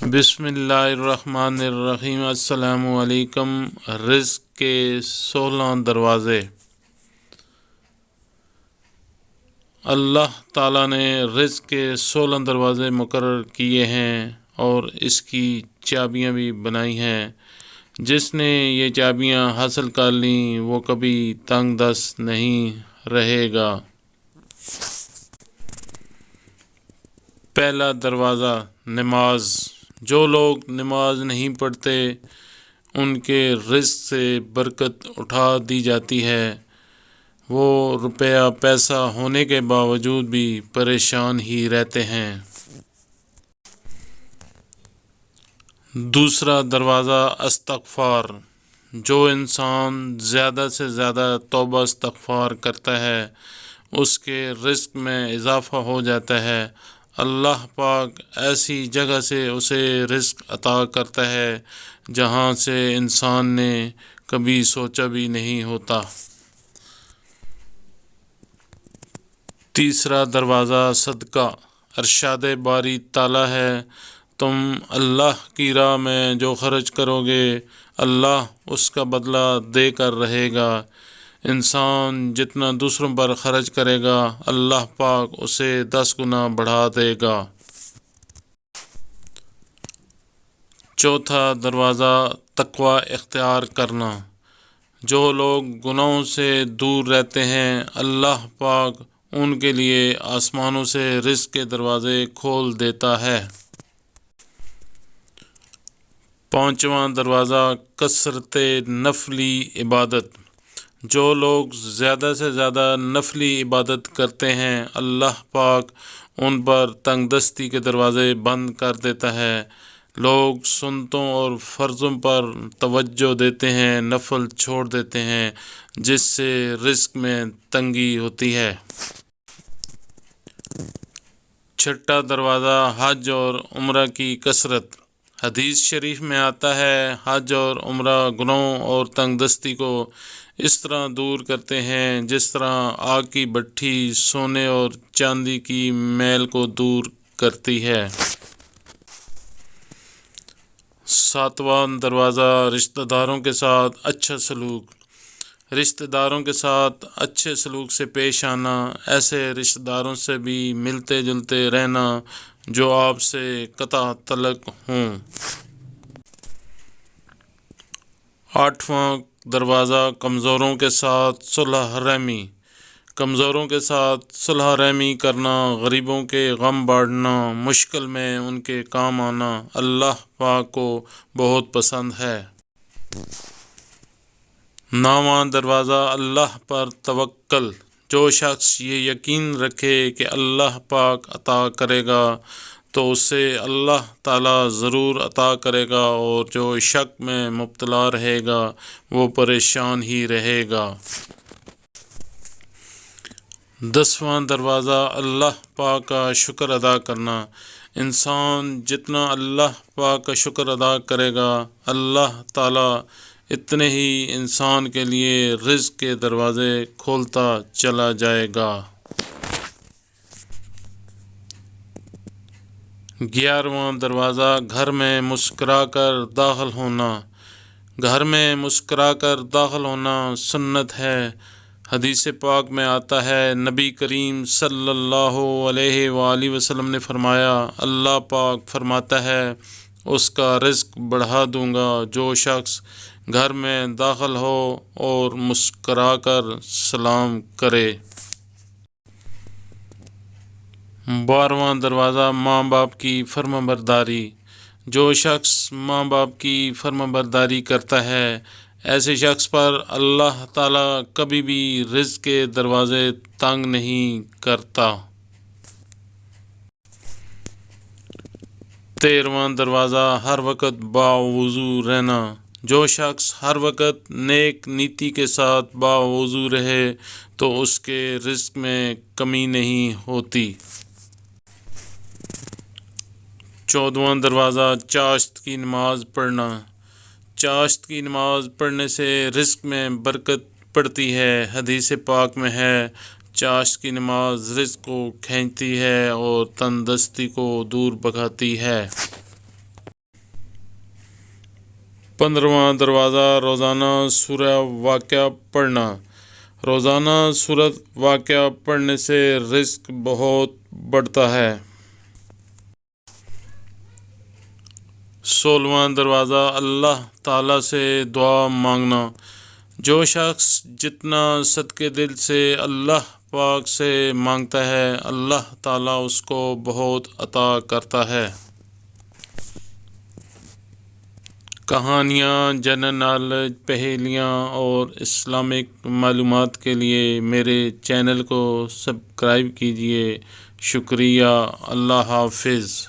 بسم اللہ الرحمن الرحیم۔ السلام علیکم۔ رزق کے 16 دروازے۔ اللہ تعالیٰ نے رزق کے 16 دروازے مقرر کیے ہیں اور اس کی چابیاں بھی بنائی ہیں۔ جس نے یہ چابیاں حاصل کر لیں وہ کبھی تنگ دست نہیں رہے گا۔ پہلا دروازہ نماز۔ جو لوگ نماز نہیں پڑھتے ان کے رزق سے برکت اٹھا دی جاتی ہے۔ وہ روپیہ پیسہ ہونے کے باوجود بھی پریشان ہی رہتے ہیں۔ دوسرا دروازہ استغفار۔ جو انسان زیادہ سے زیادہ توبہ استغفار کرتا ہے اس کے رزق میں اضافہ ہو جاتا ہے۔ اللہ پاک ایسی جگہ سے اسے رزق عطا کرتا ہے جہاں سے انسان نے کبھی سوچا بھی نہیں ہوتا۔ تیسرا دروازہ صدقہ۔ ارشاد باری تعالیٰ ہے، تم اللہ کی راہ میں جو خرچ کرو گے اللہ اس کا بدلہ دے کر رہے گا۔ انسان جتنا دوسروں پر خرچ کرے گا اللہ پاک اسے 10 گنا بڑھا دے گا۔ چوتھا دروازہ تقوی اختیار کرنا۔ جو لوگ گناہوں سے دور رہتے ہیں اللہ پاک ان کے لیے آسمانوں سے رزق کے دروازے کھول دیتا ہے۔ پانچواں دروازہ کثرت نفلی عبادت۔ جو لوگ زیادہ سے زیادہ نفلی عبادت کرتے ہیں اللہ پاک ان پر تنگ دستی کے دروازے بند کر دیتا ہے۔ لوگ سنتوں اور فرضوں پر توجہ دیتے ہیں، نفل چھوڑ دیتے ہیں جس سے رزق میں تنگی ہوتی ہے۔ چھٹا دروازہ حج اور عمرہ کی کثرت۔ حدیث شریف میں آتا ہے حج اور عمرہ گناہوں اور تنگ دستی کو اس طرح دور کرتے ہیں جس طرح آگ کی بھٹی سونے اور چاندی کی میل کو دور کرتی ہے۔ ساتواں دروازہ رشتہ داروں کے ساتھ اچھا سلوک۔ رشتہ داروں کے ساتھ اچھے سلوک سے پیش آنا، ایسے رشتہ داروں سے بھی ملتے جلتے رہنا جو آپ سے قطع تعلق ہوں۔ آٹھواں دروازہ کمزوروں کے ساتھ صلح رحمی۔ کمزوروں کے ساتھ صلح رحمی کرنا، غریبوں کے غم بانٹنا، مشکل میں ان کے کام آنا اللہ پاک کو بہت پسند ہے۔ نواں دروازہ اللہ پر توکل۔ جو شخص یہ یقین رکھے کہ اللہ پاک عطا کرے گا تو اسے اللہ تعالیٰ ضرور عطا کرے گا، اور جو شک میں مبتلا رہے گا وہ پریشان ہی رہے گا۔ 10واں دروازہ اللہ پاک کا شکر ادا کرنا۔ انسان جتنا اللہ پاک کا شکر ادا کرے گا اللہ تعالیٰ اتنے ہی انسان کے لیے رزق کے دروازے کھولتا چلا جائے گا۔ 11واں دروازہ گھر میں مسکرا کر داخل ہونا۔ گھر میں مسکرا کر داخل ہونا سنت ہے۔ حدیث پاک میں آتا ہے نبی کریم صلی اللہ علیہ وآلہ وسلم نے فرمایا، اللہ پاک فرماتا ہے اس کا رزق بڑھا دوں گا جو شخص گھر میں داخل ہو اور مسکرا کر سلام کرے۔ 12واں دروازہ ماں باپ کی فرما برداری۔ جو شخص ماں باپ کی فرما برداری کرتا ہے ایسے شخص پر اللہ تعالیٰ کبھی بھی رزق کے دروازے تنگ نہیں کرتا۔ 13واں دروازہ ہر وقت باوضو رہنا۔ جو شخص ہر وقت نیک نیتی کے ساتھ باوضو رہے تو اس کے رزق میں کمی نہیں ہوتی۔ 14واں دروازہ چاشت کی نماز پڑھنا۔ چاشت کی نماز پڑھنے سے رزق میں برکت پڑتی ہے۔ حدیث پاک میں ہے چاشت کی نماز رزق کو کھینچتی ہے اور تندرستی کو دور بھگاتی ہے۔ 15واں دروازہ روزانہ سورہ واقعہ پڑھنا۔ روزانہ سورت واقعہ پڑھنے سے رزق بہت بڑھتا ہے۔ 16واں دروازہ اللہ تعالیٰ سے دعا مانگنا۔ جو شخص جتنا صدقے دل سے اللہ پاک سے مانگتا ہے، اللہ تعالیٰ اس کو بہت عطا کرتا ہے۔ کہانیاں، جنرل نالج، پہیلیاں اور اسلامک معلومات کے لیے میرے چینل کو سبسکرائب کیجیے۔ شکریہ۔ اللہ حافظ۔